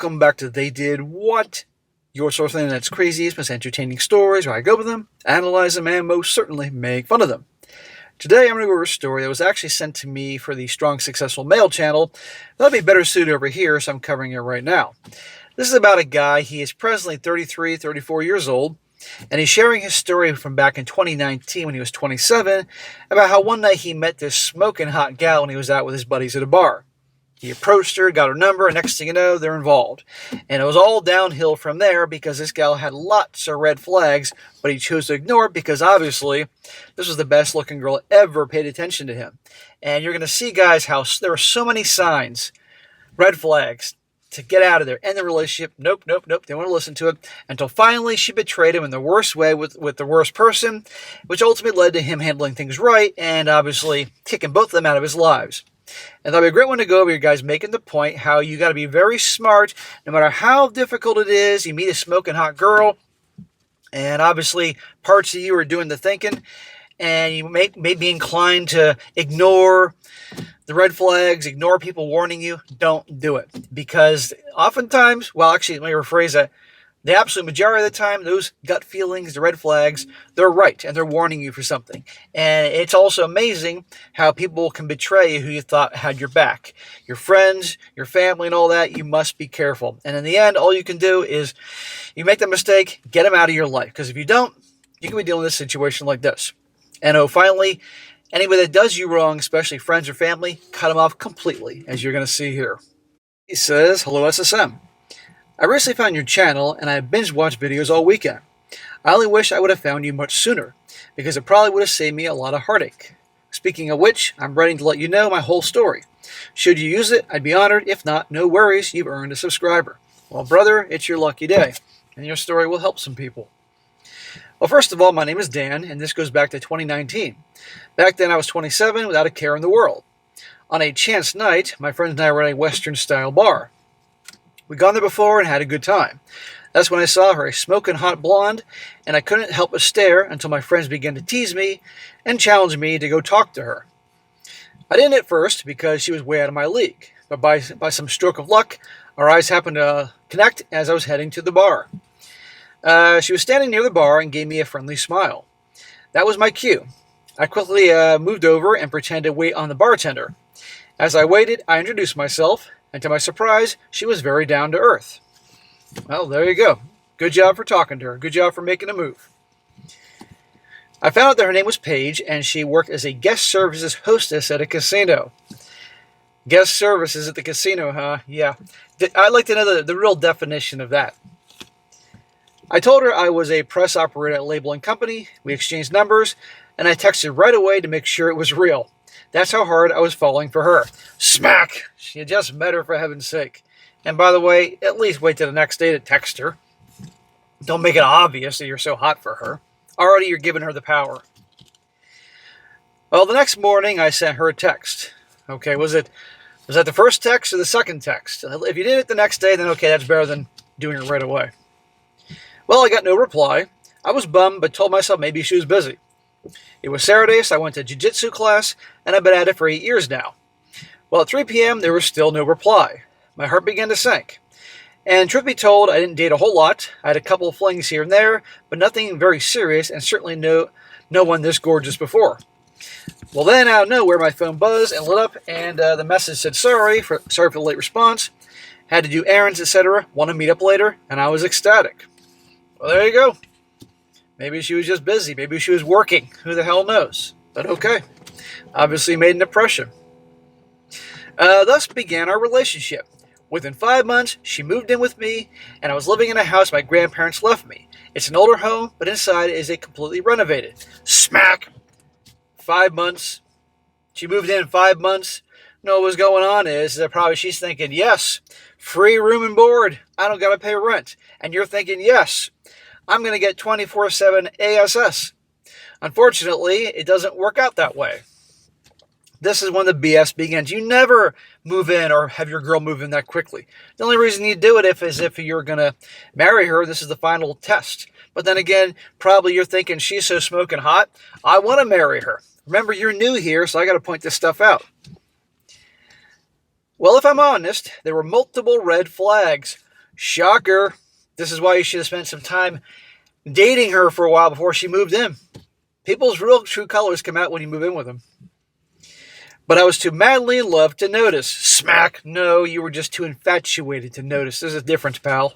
Welcome back to They Did What? Your source of that's craziest, most entertaining stories where I go over them, analyze them, and most certainly make fun of them. Today I'm going to go over a story that was actually sent to me for the Strong Successful Male channel. That'll be better suited over here, so I'm covering it right now. This is about a guy. He is presently 33, 34 years old, and he's sharing his story from back in 2019 when he was 27 about how one night he met this smoking hot gal when he was out with his buddies at a bar. He approached her, got her number, and next thing you know, they're involved. And it was all downhill from there because this gal had lots of red flags, but he chose to ignore it because obviously this was the best looking girl ever paid attention to him. And you're going to see, guys, how there are so many signs, red flags, to get out of there. End the relationship. Nope. They don't want to listen to it. Until finally she betrayed him in the worst way with the worst person, which ultimately led to him handling things right and obviously kicking both of them out of his lives. And that'll be a great one to go over, you guys, making the point how you got to be very smart, no matter how difficult it is. You meet a smoking hot girl, and obviously parts of you are doing the thinking, and you may be inclined to ignore the red flags, ignore people warning you. Don't do it. Because oftentimes, well, actually, let me rephrase that. The absolute majority of the time, those gut feelings, the red flags, they're right, and they're warning you for something. And it's also amazing how people can betray you who you thought had your back. Your friends, your family, and all that, you must be careful. And in the end, all you can do is, you make that mistake, get them out of your life. Because if you don't, you can be dealing with a situation like this. And finally, anybody that does you wrong, especially friends or family, cut them off completely, as you're going to see here. He says, "Hello, SSM. I recently found your channel, and I binge-watched videos all weekend. I only wish I would have found you much sooner, because it probably would have saved me a lot of heartache. Speaking of which, I'm writing to let you know my whole story. Should you use it, I'd be honored. If not, no worries, you've earned a subscriber. Well, brother, it's your lucky day, and your story will help some people. Well, first of all, my name is Dan, and this goes back to 2019. Back then, I was 27 without a care in the world. On a chance night, my friends and I were at a Western-style bar. We'd gone there before and had a good time. That's when I saw her, a smoking hot blonde, and I couldn't help but stare until my friends began to tease me and challenge me to go talk to her. I didn't at first because she was way out of my league, but by some stroke of luck, our eyes happened to connect as I was heading to the bar. She was standing near the bar and gave me a friendly smile. That was my cue. I quickly moved over and pretended to wait on the bartender. As I waited, I introduced myself, and to my surprise, she was very down to earth. Well, there you go. Good job for talking to her. Good job for making a move. I found out that her name was Paige, and she worked as a guest services hostess at a casino. Guest services at the casino, huh? Yeah. I'd like to know the real definition of that. I told her I was a press operator at a labeling company. We exchanged numbers, and I texted right away to make sure it was real. That's how hard I was falling for her. Smack! She had just met her, for heaven's sake. And by the way, at least wait till the next day to text her. Don't make it obvious that you're so hot for her. Already you're giving her the power. Well, the next morning I sent her a text. Okay, was that the first text or the second text? If you did it the next day, then okay, that's better than doing it right away. Well, I got no reply. I was bummed, but told myself maybe she was busy. It was Saturday, so I went to jiu-jitsu class, and I've been at it for 8 years now. Well, at 3 p.m., there was still no reply. My heart began to sink. And truth be told, I didn't date a whole lot. I had a couple of flings here and there, but nothing very serious, and certainly no one this gorgeous before. Well, then, out of nowhere, my phone buzzed and lit up, and the message said, sorry for the late response. Had to do errands, etc. Want to meet up later, and I was ecstatic. Well, there you go. Maybe she was just busy. Maybe she was working. Who the hell knows? But okay. Obviously made an impression. Thus began our relationship. Within 5 months, she moved in with me, and I was living in a house my grandparents left me. It's an older home, but inside is a completely renovated. Smack! 5 months. She moved in 5 months. No, what's going on is that probably she's thinking, yes, free room and board. I don't got to pay rent. And you're thinking, yes, I'm going to get 24/7 ASS. Unfortunately, it doesn't work out that way. This is when the BS begins. You never move in or have your girl move in that quickly. The only reason you do it is if you're going to marry her. This is the final test. But then again, probably you're thinking, she's so smoking hot, I want to marry her. Remember, you're new here, so I got to point this stuff out. Well, if I'm honest, there were multiple red flags. Shocker. This is why you should have spent some time dating her for a while before she moved in. People's real true colors come out when you move in with them. But I was too madly in love to notice. Smack. No, you were just too infatuated to notice. There's a difference, pal.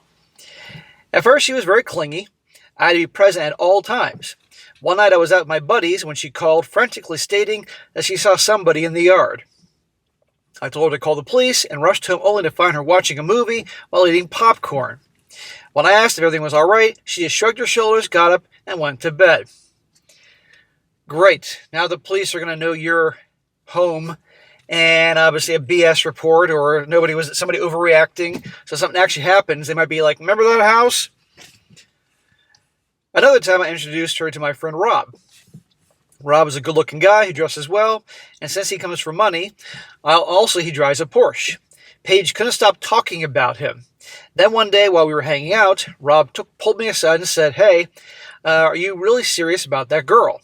At first, she was very clingy. I had to be present at all times. One night I was out with my buddies when she called, frantically stating that she saw somebody in the yard. I told her to call the police and rushed home only to find her watching a movie while eating popcorn. When I asked if everything was all right, she just shrugged her shoulders, got up, and went to bed. Great. Now the police are going to know you're home, and obviously a BS report, or somebody overreacting, so something actually happens. They might be like, remember that house? Another time I introduced her to my friend Rob. Rob is a good-looking guy who dresses well, and since he comes from money, he drives a Porsche. Paige couldn't stop talking about him. Then one day while we were hanging out, Rob pulled me aside and said, hey, are you really serious about that girl?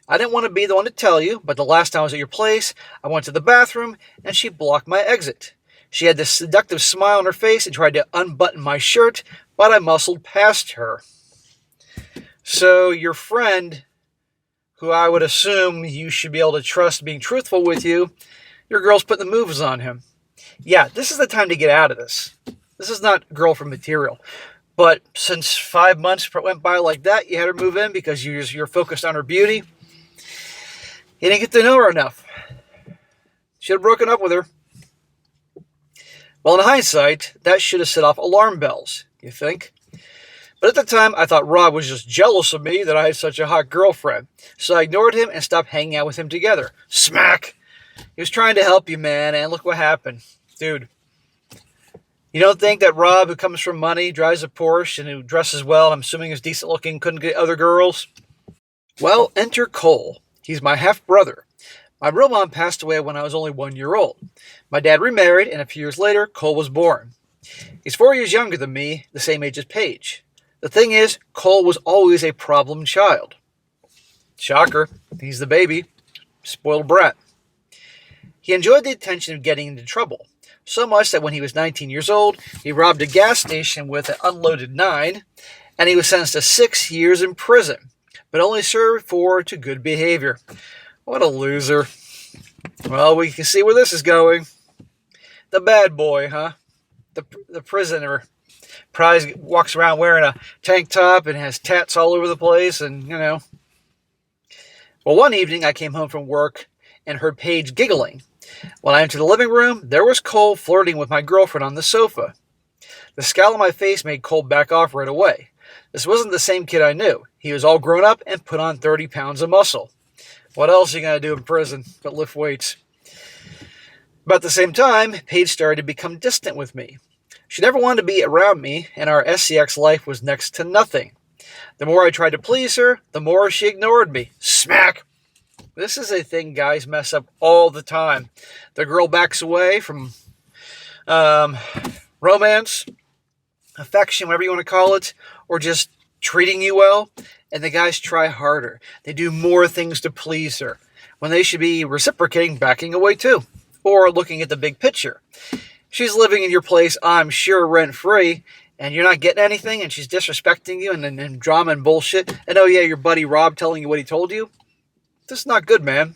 I didn't want to be the one to tell you, but the last time I was at your place, I went to the bathroom, and she blocked my exit. She had this seductive smile on her face and tried to unbutton my shirt, but I muscled past her. So your friend, who I would assume you should be able to trust being truthful with you, your girl's putting the moves on him. Yeah, this is the time to get out of this. This is not girlfriend material. But since 5 months went by like that, you had her move in because you're focused on her beauty. You didn't get to know her enough. Should have broken up with her. Well, in hindsight, that should have set off alarm bells, you think? But at the time, I thought Rob was just jealous of me that I had such a hot girlfriend. So I ignored him and stopped hanging out with him together. Smack! He was trying to help you, man, and look what happened. Dude, you don't think that Rob, who comes from money, drives a Porsche, and who dresses well, and I'm assuming is decent looking, couldn't get other girls? Well, enter Cole. He's my half-brother. My real mom passed away when I was only 1 year old. My dad remarried, and a few years later, Cole was born. He's 4 years younger than me, the same age as Paige. The thing is, Cole was always a problem child. Shocker, he's the baby. Spoiled brat. He enjoyed the attention of getting into trouble, so much that when he was 19 years old, he robbed a gas station with an unloaded 9, and he was sentenced to 6 years in prison, but only served 4 to good behavior. What a loser. Well, we can see where this is going. The bad boy, huh? The prisoner. Prize walks around wearing a tank top and has tats all over the place, and, Well, one evening I came home from work and heard Paige giggling. When I entered the living room, there was Cole flirting with my girlfriend on the sofa. The scowl on my face made Cole back off right away. This wasn't the same kid I knew. He was all grown up and put on 30 pounds of muscle. What else are you going to do in prison but lift weights? But at the same time, Paige started to become distant with me. She never wanted to be around me, and our SCX life was next to nothing. The more I tried to please her, the more she ignored me. Smack! This is a thing guys mess up all the time. The girl backs away from romance, affection, whatever you want to call it, or just treating you well, and the guys try harder. They do more things to please her, when they should be reciprocating, backing away too, or looking at the big picture. She's living in your place, I'm sure, rent-free, and you're not getting anything, and she's disrespecting you, and drama and bullshit, and oh yeah, your buddy Rob telling you what he told you. This is not good, man.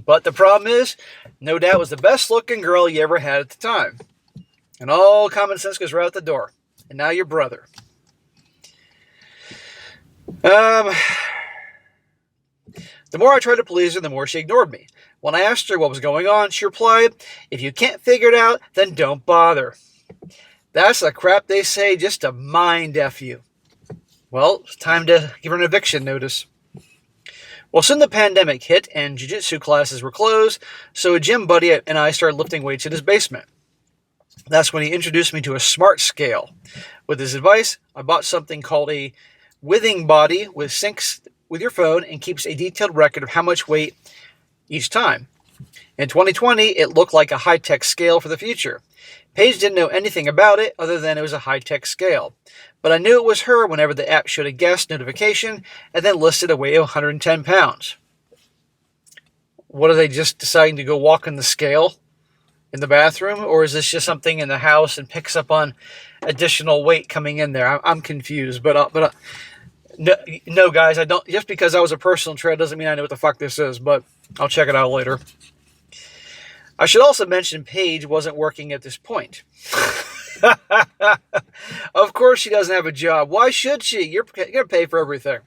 But the problem is, no doubt was the best-looking girl you ever had at the time. And all common sense goes right out the door. And now your brother. The more I tried to please her, the more she ignored me. When I asked her what was going on, she replied, if you can't figure it out, then don't bother. That's the crap they say just to mind F you. Well, it's time to give her an eviction notice. Well, soon the pandemic hit and jiu-jitsu classes were closed, so a gym buddy and I started lifting weights in his basement. That's when he introduced me to a smart scale. With his advice, I bought something called a withing body, which syncs with your phone and keeps a detailed record of how much weight each time. In 2020, it looked like a high-tech scale for the future. Paige didn't know anything about it other than it was a high-tech scale. But I knew it was her whenever the app showed a guest notification and then listed a weight of 110 pounds. What are they just deciding to go walk on the scale? in the bathroom, or is this just something in the house and picks up on additional weight coming in there? I'm confused, but no, no, guys, I don't. Just because that was a personal trait doesn't mean I know what the fuck this is, but I'll check it out later. I should also mention Paige wasn't working at this point. Of course she doesn't have a job. Why should she? You're going to pay for everything.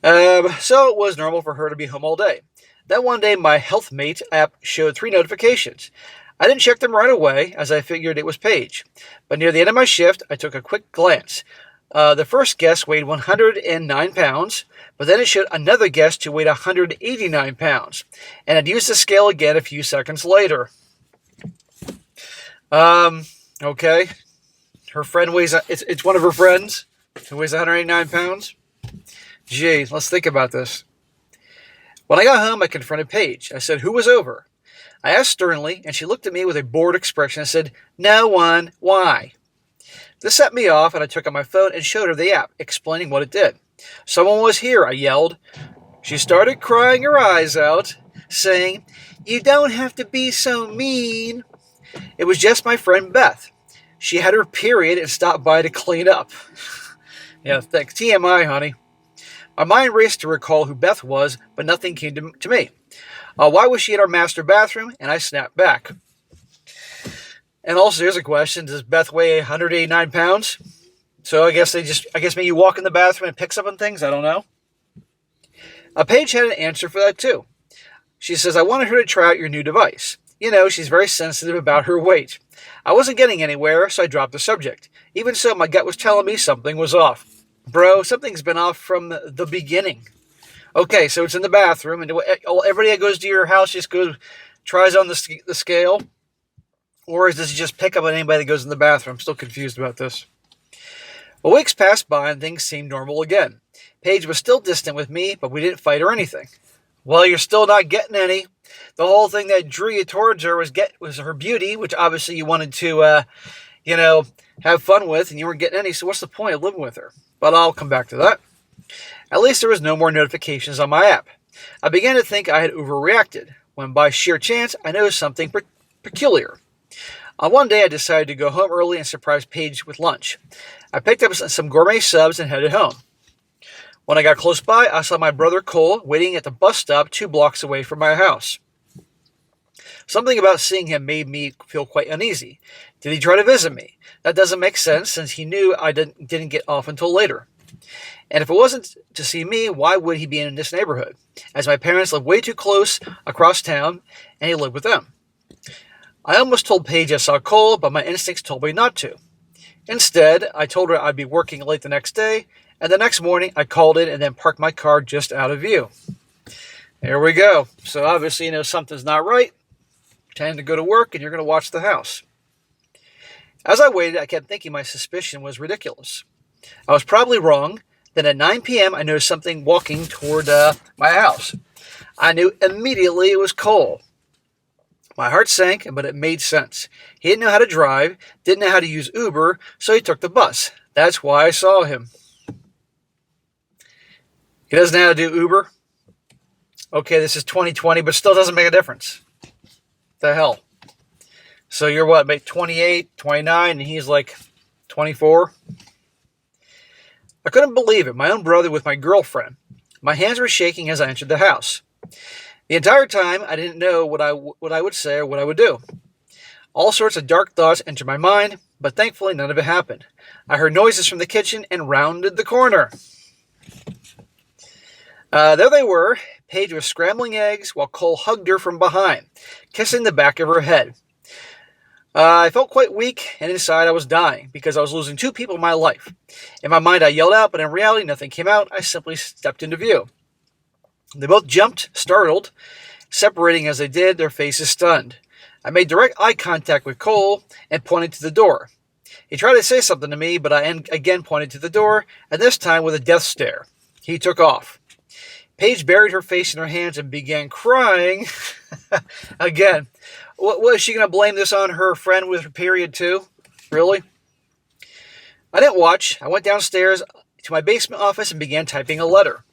So it was normal for her to be home all day. Then one day my HealthMate app showed 3 notifications. I didn't check them right away, as I figured it was Paige. But near the end of my shift, I took a quick glance. The first guest weighed 109 pounds, but then it showed another guest who weighed 189 pounds. And I'd used the scale again a few seconds later. Okay. Her friend weighs, it's one of her friends who weighs 189 pounds. Gee, let's think about this. When I got home, I confronted Paige. I said, "Who was over?" I asked sternly, and she looked at me with a bored expression and said, "No one. Why?" This set me off, and I took out my phone and showed her the app, explaining what it did. "Someone was here," I yelled. She started crying her eyes out, saying, "You don't have to be so mean." It was just my friend Beth. She had her period and stopped by to clean up. Yeah, thanks. TMI, honey. My mind raced to recall who Beth was, but nothing came to me. Why was she in our master bathroom? And I snapped back. And also, here's a question. Does Beth weigh 189 pounds? So I guess maybe you walk in the bathroom and picks up on things? I don't know. Paige had an answer for that too. She says, "I wanted her to try out your new device. You know, she's very sensitive about her weight." I wasn't getting anywhere, so I dropped the subject. Even so, my gut was telling me something was off. Bro, something's been off from the beginning. Okay, so it's in the bathroom, and everybody that goes to your house just tries on the scale? Or does it just pick up on anybody that goes in the bathroom? I'm still confused about this. Well, weeks passed by, and things seemed normal again. Paige was still distant with me, but we didn't fight or anything. Well, you're still not getting any. The whole thing that drew you towards her was her beauty, which obviously you wanted to, have fun with, and you weren't getting any, so what's the point of living with her? But I'll come back to that. At least there was no more notifications on my app. I began to think I had overreacted, when by sheer chance I noticed something peculiar. One day I decided to go home early and surprise Paige with lunch. I picked up some gourmet subs and headed home. When I got close by, I saw my brother Cole waiting at the bus stop 2 blocks away from my house. Something about seeing him made me feel quite uneasy. Did he try to visit me? That doesn't make sense since he knew I didn't get off until later. And if it wasn't to see me, why would he be in this neighborhood? As my parents live way too close across town, and he lived with them. I almost told Paige I saw Cole, but my instincts told me not to. Instead, I told her I'd be working late the next day, and the next morning I called in and then parked my car just out of view. There we go. So obviously, something's not right. Pretend to go to work, and you're going to watch the house. As I waited, I kept thinking my suspicion was ridiculous. I was probably wrong. Then at 9 p.m., I noticed something walking toward my house. I knew immediately it was Cole. My heart sank, but it made sense. He didn't know how to drive, didn't know how to use Uber, so he took the bus. That's why I saw him. He doesn't know how to do Uber? Okay, this is 2020, but still doesn't make a difference. The hell? So you're what, maybe 28, 29, and he's like 24? I couldn't believe it. My own brother with my girlfriend. My hands were shaking as I entered the house. The entire time, I didn't know what I would say or what I would do. All sorts of dark thoughts entered my mind, but thankfully none of it happened. I heard noises from the kitchen and rounded the corner. There they were. Paige was scrambling eggs while Cole hugged her from behind, kissing the back of her head. I felt quite weak, and inside I was dying because I was losing 2 people in my life. In my mind, I yelled out, but in reality, nothing came out. I simply stepped into view. They both jumped, startled, separating as they did, their faces stunned. I made direct eye contact with Cole and pointed to the door. He tried to say something to me, but I again pointed to the door, and this time with a death stare. He took off. Paige buried her face in her hands and began crying. Again. What was she going to blame this on her friend with her period too? Really? I didn't watch. I went downstairs to my basement office and began typing a letter.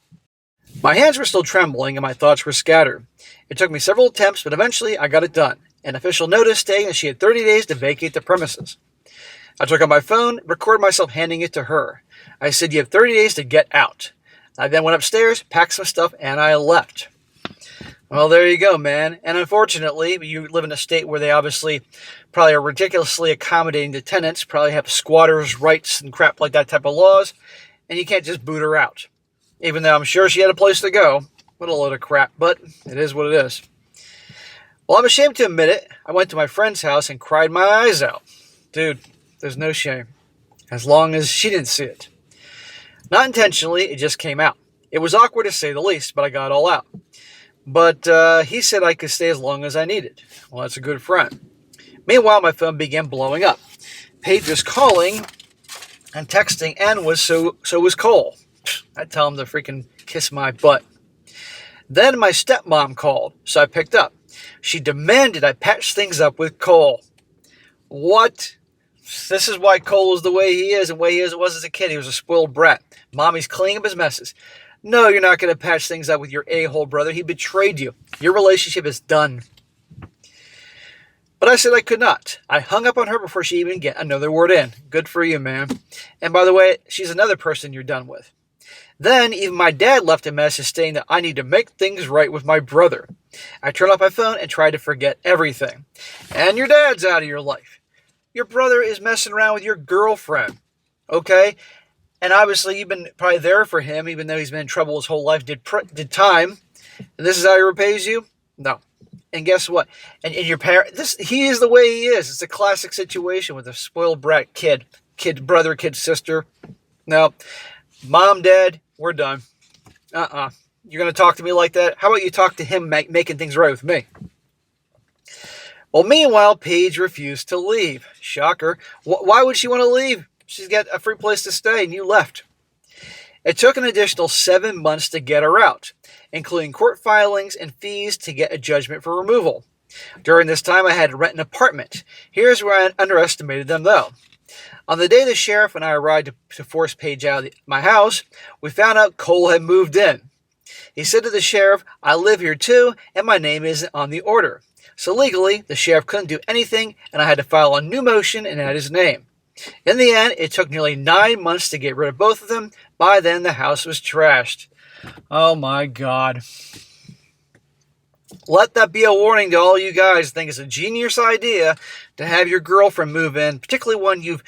My hands were still trembling and my thoughts were scattered. It took me several attempts, but eventually I got it done. an official notice stating that she had 30 days to vacate the premises. I took out my phone, recorded myself handing it to her. I said, "You have 30 days to get out." I then went upstairs, packed some stuff, and I left. Well, there you go, man. And unfortunately, you live in a state where they obviously probably are ridiculously accommodating to tenants, probably have squatters' rights and crap like that type of laws, and you can't just boot her out. Even though I'm sure she had a place to go. What a load of crap, but it is what it is. Well, I'm ashamed to admit it. I went to my friend's house and cried my eyes out. Dude, there's no shame. As long as she didn't see it. Not intentionally, it just came out. It was awkward to say the least, but I got it all out. But he said I could stay as long as I needed. Well, that's a good friend. Meanwhile, my phone began blowing up. Paige was calling and texting, and so was Cole. I'd tell him to freaking kiss my butt. Then my stepmom called, so I picked up. She demanded I patch things up with Cole. What? This is why Cole is the way he is and the way he was as a kid. He was a spoiled brat. Mommy's cleaning up his messes. No, you're not going to patch things up with your a-hole brother. He betrayed you. Your relationship is done. But I said I could not. I hung up on her before she even get another word in. Good for you, man. And by the way, she's another person you're done with. Then even my dad left a message stating that I need to make things right with my brother. I turned off my phone and tried to forget everything. And your dad's out of your life. Your brother is messing around with your girlfriend. Okay? And obviously you've been probably there for him, even though he's been in trouble his whole life, did time. And this is how he repays you? No. And guess what? And your parent, he is the way he is. It's a classic situation with a spoiled brat kid brother, kid sister. No. Mom, Dad, we're done. You're going to talk to me like that? How about you talk to him making things right with me? Well, meanwhile, Paige refused to leave. Shocker. Why would she want to leave? She's got a free place to stay, and you left. It took an additional 7 months to get her out, including court filings and fees to get a judgment for removal. During this time, I had to rent an apartment. Here's where I underestimated them, though. On the day the sheriff and I arrived to force Paige out of my house, we found out Cole had moved in. He said to the sheriff, "I live here too, and my name isn't on the order." So legally, the sheriff couldn't do anything, and I had to file a new motion and add his name. In the end, it took nearly 9 months to get rid of both of them. By then, the house was trashed. Oh my God. Let that be a warning to all you guys who think it's a genius idea to have your girlfriend move in, particularly one you've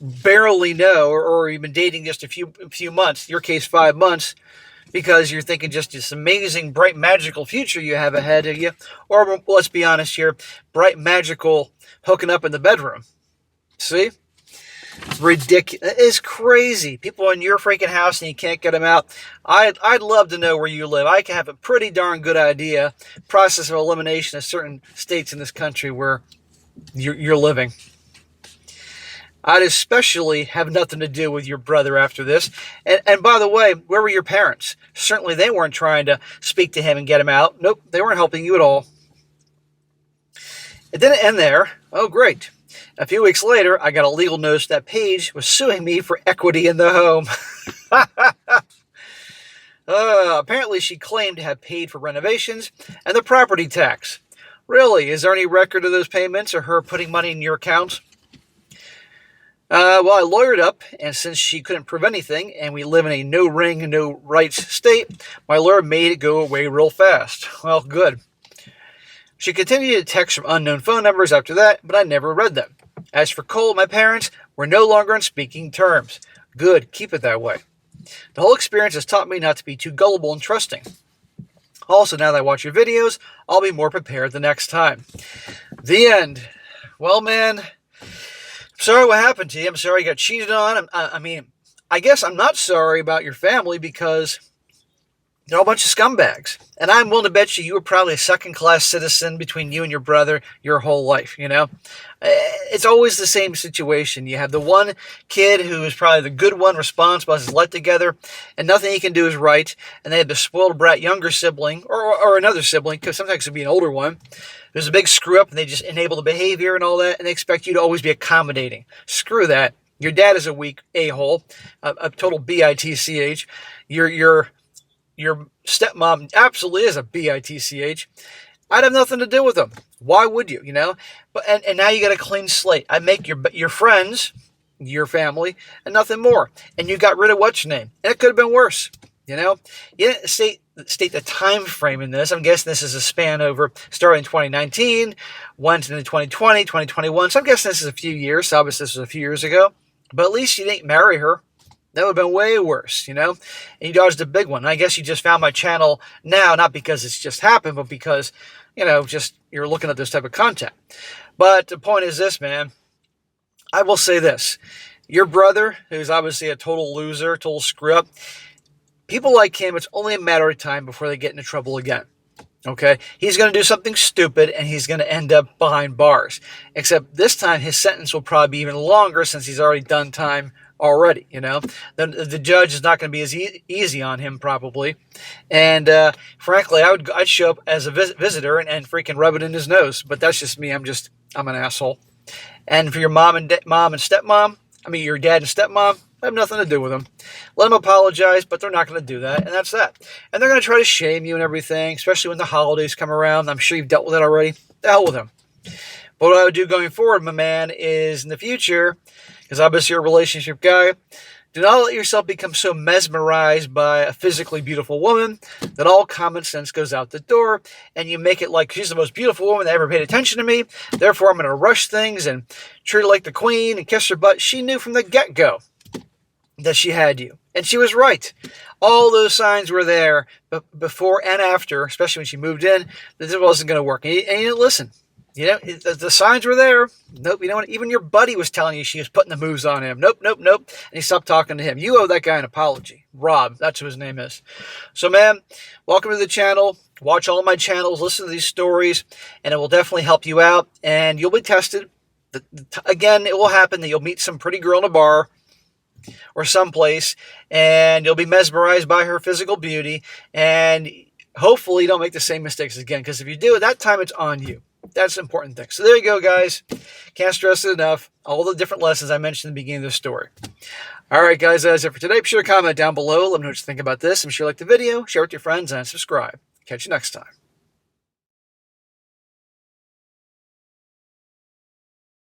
barely know or you've been dating just a few months, in your case 5 months, because you're thinking just this amazing, bright, magical future you have ahead of you. Or, let's be honest here, bright, magical hooking up in the bedroom. See? Ridiculous. It's crazy. People in your freaking house and you can't get them out. I'd love to know where you live. I can have a pretty darn good idea. Process of elimination of certain states in this country where you're living. I'd especially have nothing to do with your brother after this. And by the way, where were your parents? Certainly they weren't trying to speak to him and get him out. Nope, they weren't helping you at all. It didn't end there. Oh, great. A few weeks later, I got a legal notice that Paige was suing me for equity in the home. Apparently, she claimed to have paid for renovations and the property tax. Really? Is there any record of those payments or her putting money in your account? Well, I lawyered up, and since she couldn't prove anything, and we live in a no-ring, no-rights state, my lawyer made it go away real fast. Well, good. She continued to text from unknown phone numbers after that, but I never read them. As for Cole and my parents, we're no longer on speaking terms. Good, keep it that way. The whole experience has taught me not to be too gullible and trusting. Also, now that I watch your videos, I'll be more prepared the next time. The end. Well, man, I'm sorry what happened to you. I'm sorry you got cheated on. I guess I'm not sorry about your family because they're all a bunch of scumbags. And I'm willing to bet you were probably a second-class citizen between you and your brother your whole life, you know? It's always the same situation. You have the one kid who is probably the good one, responsible, has his life together, and nothing he can do is right. And they have the spoiled brat younger sibling, or another sibling, because sometimes it could be an older one, who's a big screw-up, and they just enable the behavior and all that, and they expect you to always be accommodating. Screw that. Your dad is a weak a-hole, a total bitch. Your stepmom absolutely is a bitch. I'd have nothing to do with them. Why would you, you know? But and now you got a clean slate. I make your friends, your family, and nothing more. And you got rid of what's your name. And it could have been worse, you know? You didn't state the time frame in this. I'm guessing this is a span over starting in 2019, went into 2020, 2021. So I'm guessing this is a few years. So obviously this was a few years ago. But at least you didn't marry her. That would have been way worse, you know? And you dodged a big one. And I guess you just found my channel now, not because it's just happened, but because, you know, just you're looking at this type of content. But the point is this, man. I will say this. Your brother, who's obviously a total loser, total screw-up, people like him, it's only a matter of time before they get into trouble again. Okay? He's going to do something stupid, and he's going to end up behind bars. Except this time, his sentence will probably be even longer since he's already done time already, you know. The judge is not going to be as easy on him, probably. And frankly, I'd show up as a visitor and freaking rub it in his nose. But that's just me. I'm an asshole. And for your mom and stepmom, your dad and stepmom, I have nothing to do with them. Let them apologize, but they're not going to do that, and that's that. And they're going to try to shame you and everything, especially when the holidays come around. I'm sure you've dealt with it already. The hell with them. But what I would do going forward, my man, is in the future, because obviously you're a relationship guy, do not let yourself become so mesmerized by a physically beautiful woman that all common sense goes out the door, and you make it like she's the most beautiful woman that ever paid attention to me, therefore I'm going to rush things and treat her like the queen and kiss her butt. She knew from the get-go that she had you. And she was right. All those signs were there before and after, especially when she moved in, that it wasn't going to work. And you didn't listen. You know, the signs were there. Nope. You know what? Even your buddy was telling you she was putting the moves on him. Nope. And he stopped talking to him. You owe that guy an apology. Rob. That's who his name is. So, man, welcome to the channel. Watch all my channels. Listen to these stories. And it will definitely help you out. And you'll be tested. Again, it will happen that you'll meet some pretty girl in a bar or someplace, and you'll be mesmerized by her physical beauty, and hopefully you don't make the same mistakes again, because if you do it, that time it's on you. That's an important thing. So there you go, guys. Can't stress it enough. All the different lessons I mentioned in the beginning of the story. All right, guys, that's it for today. Be sure to comment down below. Let me know what you think about this. And be sure to like the video, share it with your friends, and subscribe. Catch you next time.